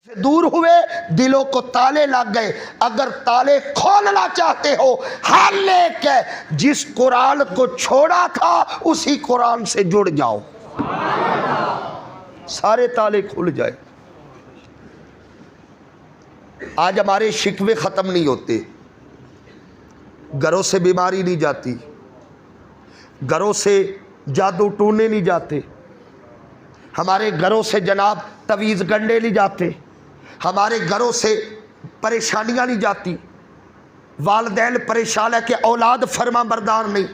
दूर हुए, दिलों को ताले लग गए। अगर ताले खोलना चाहते हो, हाल लेके जिस कुरान को छोड़ा था उसी कुरान से जुड़ जाओ, सारे ताले खुल जाए। आज हमारे शिकवे खत्म नहीं होते, घरों से बीमारी नहीं जाती, घरों से जादू टूने नहीं जाते, हमारे घरों से जनाब तवीज़ गंडे नहीं जाते, हमारे घरों से परेशानियां नहीं जाती। वालिदैन परेशान है कि औलाद फर्मा बरदार नहीं,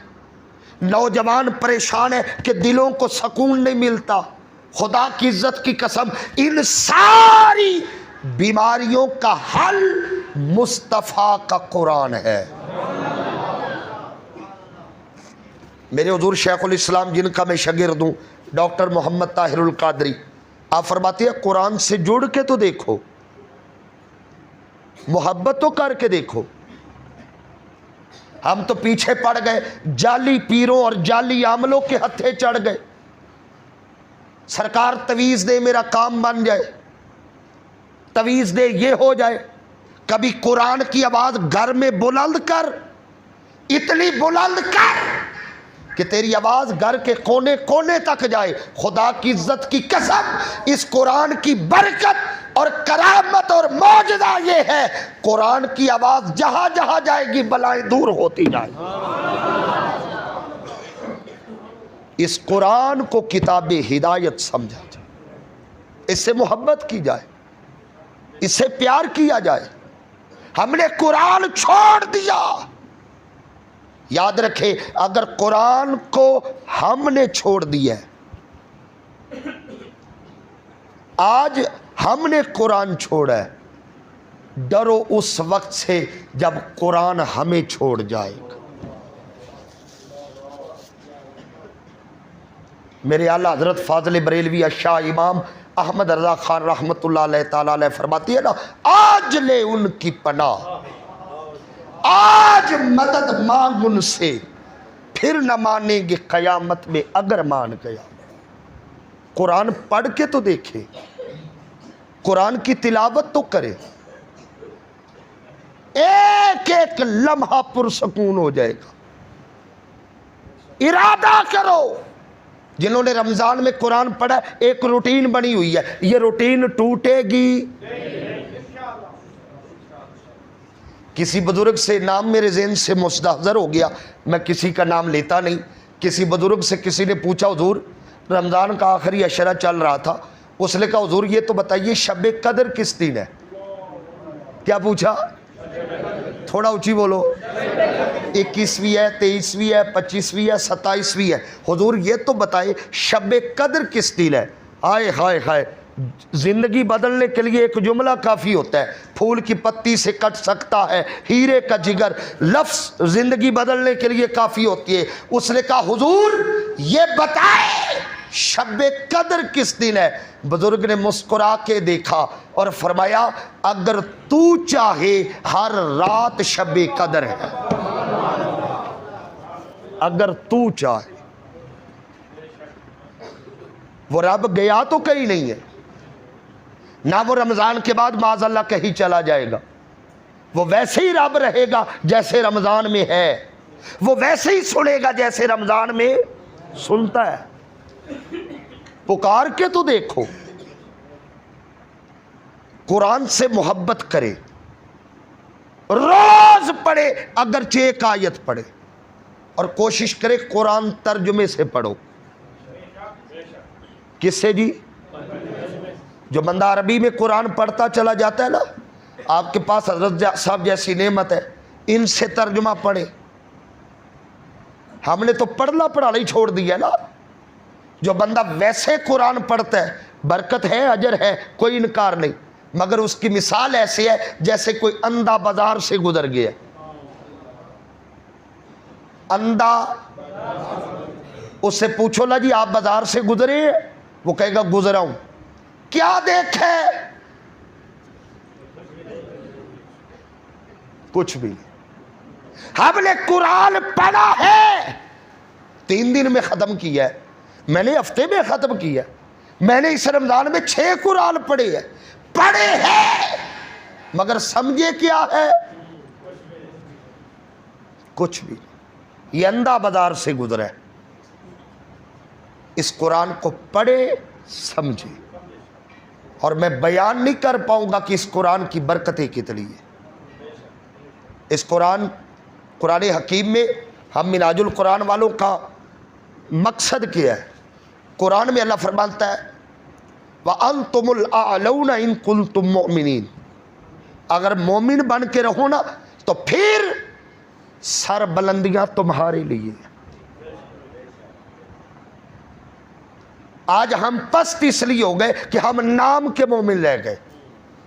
नौजवान परेशान है कि दिलों को सुकून नहीं मिलता। खुदा की इज्जत की कसम, इन सारी बीमारियों का हल मुस्तफ़ा का कुरान है। मेरे हुजूर शेखुल इस्लाम, जिनका मैं शागिर्द हूँ, डॉक्टर मोहम्मद ताहिरुल कादरी, आप फरमाते हैं कुरान से जुड़ के तो देखो, मोहब्बत तो करके देखो। हम तो पीछे पड़ गए, जाली पीरों और जाली आमलों के हत्थे चढ़ गए। सरकार तवीज़ दे मेरा काम बन जाए, तवीज़ दे ये हो जाए। कभी कुरान की आवाज़ घर में बुलंद कर, इतनी बुलंद कर कि तेरी आवाज़ घर के कोने कोने तक जाए। खुदा की इज्जत की कसम, इस कुरान की बरकत और करामत और मौजज़ा ये है, कुरान की आवाज़ जहाँ जहाँ जाएगी बलाएं दूर होती जाए। इस कुरान को किताबे हिदायत समझा जाए, इससे मोहब्बत की जाए, इससे प्यार किया जाए। हमने कुरान छोड़ दिया। याद रखे, अगर कुरान को हमने छोड़ दिया, आज हमने कुरान छोड़ा है, डरो उस वक्त से जब कुरान हमें छोड़ जाएगा। मेरे आला हजरत फाज़िल बरेलवी शाह इमाम अहमद रज़ा खान रहमतुल्लाह अलैह ताला अलैह फरमाती है ना, आज ले उनकी पनाह, आज मदद मांग उनसे, फिर न मानेंगे कयामत में अगर मान गया। कुरान पढ़ के तो देखे, कुरान की तिलावत तो करे, एक एक लम्हा पुरसकून हो जाएगा। इरादा करो। जिन्होंने रमजान में कुरान पढ़ा, एक रूटीन बनी हुई है, ये रूटीन टूटेगी। किसी बुजुर्ग से नाम मेरे ज़हन से मुस्तहज़र हो गया, मैं किसी का नाम लेता नहीं। किसी बुजुर्ग से किसी ने पूछा, हुजूर रमज़ान का आखिरी अशरा चल रहा था, उसने कहा हुजूर ये तो बताइए शब कदर किस दिन है? क्या पूछा? थोड़ा ऊंची बोलो। 21वीं है, 23वीं है, 25वीं है, 27वीं है। हुजूर ये तो बताए शब कदर किस दिन है? हाय हाय हाय, जिंदगी बदलने के लिए एक जुमला काफ़ी होता है। फूल की पत्ती से कट सकता है हीरे का जिगर, लफ्ज़ जिंदगी बदलने के लिए काफ़ी होती है। उसने कहा हुजूर ये बताए शब कदर किस दिन है? बुजुर्ग ने मुस्कुरा के देखा और फरमाया, अगर तू चाहे हर रात शब कदर है, अगर तू चाहे। वो रब गया तो कहीं नहीं है ना, वो रमज़ान के बाद माज़अल्लाह कहीं चला जाएगा। वो वैसे ही रब रहेगा जैसे रमज़ान में है, वो वैसे ही सुनेगा जैसे रमज़ान में सुनता है। पुकार के तो देखो, कुरान से मोहब्बत करे, रोज पढ़े, अगरचे एक आयत पढ़े, और कोशिश करे कुरान तर्जुमे से पढ़ो। किससे जी? जो बंदा अरबी में कुरान पढ़ता चला जाता है ना, आपके पास हजरत साहब जैसी नेमत है, इनसे तर्जुमा पढ़े। हमने तो पढ़ना पढ़ाना ही छोड़ दिया ना। जो बंदा वैसे कुरान पढ़ता है, बरकत है, अजर है, कोई इनकार नहीं, मगर उसकी मिसाल ऐसी है जैसे कोई अंधा बाजार से गुजर गया। अंधा, उससे पूछो ना जी आप बाजार से गुजरे? वो कहेगा गुजरा हूं। क्या देखे? कुछ भी। हमने कुरान पढ़ा है, 3 दिन में खत्म किया है, मैंने हफ्ते में ख़त्म किया, मैंने इस रमज़ान में 6 कुरान पढ़े हैं। पढ़े हैं मगर समझे क्या है? कुछ भी। ये अंधा बाजार से गुजरा है। इस कुरान को पढ़े समझे, और मैं बयान नहीं कर पाऊंगा कि इस कुरान की बरकतें कितनी है। इस कुरान हकीम में हम मिनाजुल कुरान वालों का मकसद क्या है? कुरान में अल्लाह फरमाता है व अंतुमुल आलौना इन कुंतुम मुमिनीन, अगर मोमिन बन के रहो ना तो फिर सर बुलंदियां तुम्हारे लिए। आज हम पस्त इसलिए हो गए कि हम नाम के मोमिन रह गए।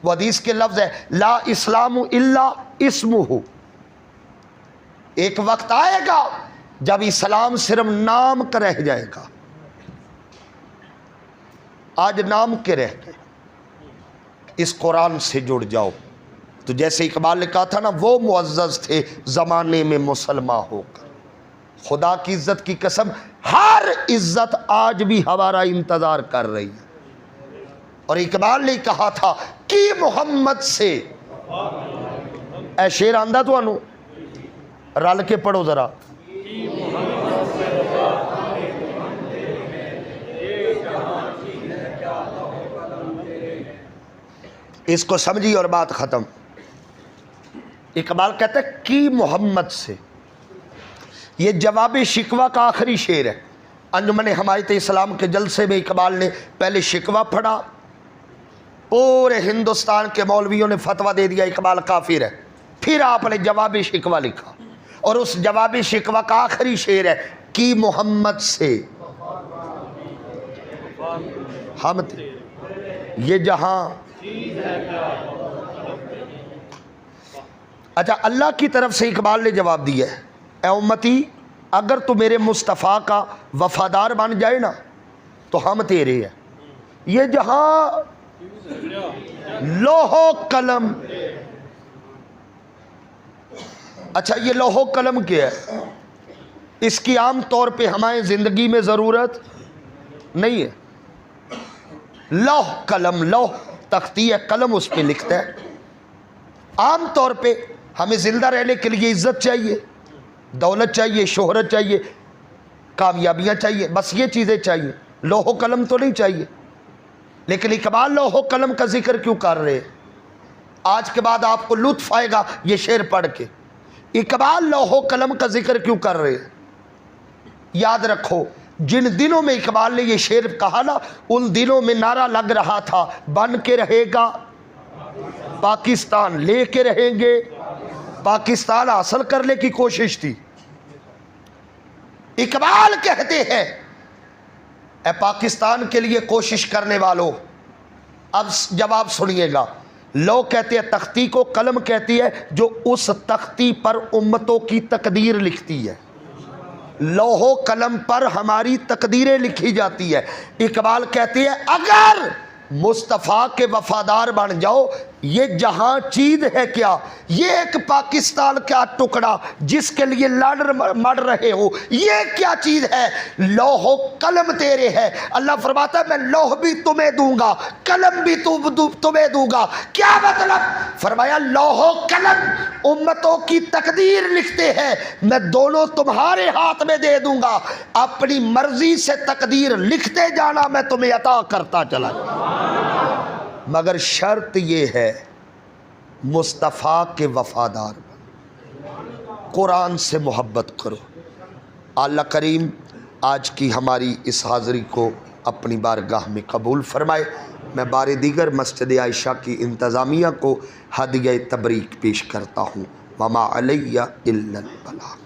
वो हदीस के लफ्ज है ला इस्लामु इल्ला इस्मुहु। एक वक्त आएगा जब इस्लाम सिर्फ नाम का रह जाएगा। आज नाम के रह गए। इस कुरान से जुड़ जाओ। तो जैसे इकबाल ने कहा था ना, वो मुअज़्ज़ज़ थे ज़माने में मुसलमान होकर। खुदा की इज्जत की कसम, हर इज्जत आज भी हमारा इंतजार कर रही है। और इकबाल ने कहा था कि मोहम्मद से, ऐ शेर आंदा तुहानू, रल के पढ़ो जरा। इसको समझिए और बात खत्म। इकबाल कहता है कि मोहम्मद से, ये जवाब शिकवा का आखिरी शेर है। अंजुमन हमायत इस्लाम के जलसे में इकबाल ने पहले शिकवा पढ़ा, पूरे हिंदुस्तान के मौलवियों ने फतवा दे दिया इकबाल काफिर है। फिर आपने जवाब शिकवा लिखा, और उस जवाब शिकवा का आखिरी शेर है कि मोहम्मद से हम थे ये जहां। अच्छा, अल्लाह की तरफ से इकबाल ने जवाब दिया है, ए उम्मती, अगर तू मेरे मुस्तफ़ा का वफादार बन जाए ना तो हम तेरे हैं। ये जहां लोहो कलम। अच्छा, ये लोहो कलम क्या है? इसकी आम तौर पे हमारी ज़िंदगी में ज़रूरत नहीं है। लौह कलम, लौह तख्ती है, कलम उस पर लिखता है। आम तौर पे हमें ज़िंदा रहने के लिए इज़्ज़त चाहिए, दौलत चाहिए, शोहरत चाहिए, कामयाबियाँ चाहिए, बस ये चीज़ें चाहिए। लोहो कलम तो नहीं चाहिए। लेकिन इकबाल लोहो कलम का जिक्र क्यों कर रहे हैं? आज के बाद आपको लुत्फ़ आएगा ये शेर पढ़ के। इकबाल लोहो कलम का जिक्र क्यों कर रहे हैं? याद रखो, जिन दिनों में इकबाल ने ये शेर कहा ना, उन दिनों में नारा लग रहा था बन के रहेगा पाकिस्तान, लेके रहेंगे पाकिस्तान, हासिल करने की कोशिश थी। इकबाल कहते हैं ए पाकिस्तान के लिए कोशिश करने वालों, अब जवाब सुनिएगा। लोग कहते हैं तख्ती को, कलम कहती है जो उस तख्ती पर उम्मतों की तकदीर लिखती है। लोहो कलम पर हमारी तकदीरें लिखी जाती है। इकबाल कहते हैं अगर मुस्तफ़ा के वफादार बन जाओ, ये जहां चीज है क्या? ये एक पाकिस्तान का टुकड़ा जिसके लिए मर रहे हो, ये क्या चीज है? लौह कलम तेरे है। अल्लाह फरमाता है मैं लौह भी तुम्हें दूंगा, कलम भी तुम्हें दूंगा। क्या मतलब? फरमाया लौह कलम उम्मतों की तकदीर लिखते हैं, मैं दोनों तुम्हारे हाथ में दे दूंगा। अपनी मर्जी से तकदीर लिखते जाना, मैं तुम्हें अता करता चला जाऊंगा। मगर शर्त ये है मुस्तफ़ा के वफादार बनो, कुरान से मोहब्बत करो। अल्लाह करीम आज की हमारी इस हाज़री को अपनी बारगाह में कबूल फरमाए। मैं बारे दीगर मस्जिद आयशा की इंतज़ामिया को हदिया तबरीक पेश करता हूँ। वमा अलैया इल्लल बलाग।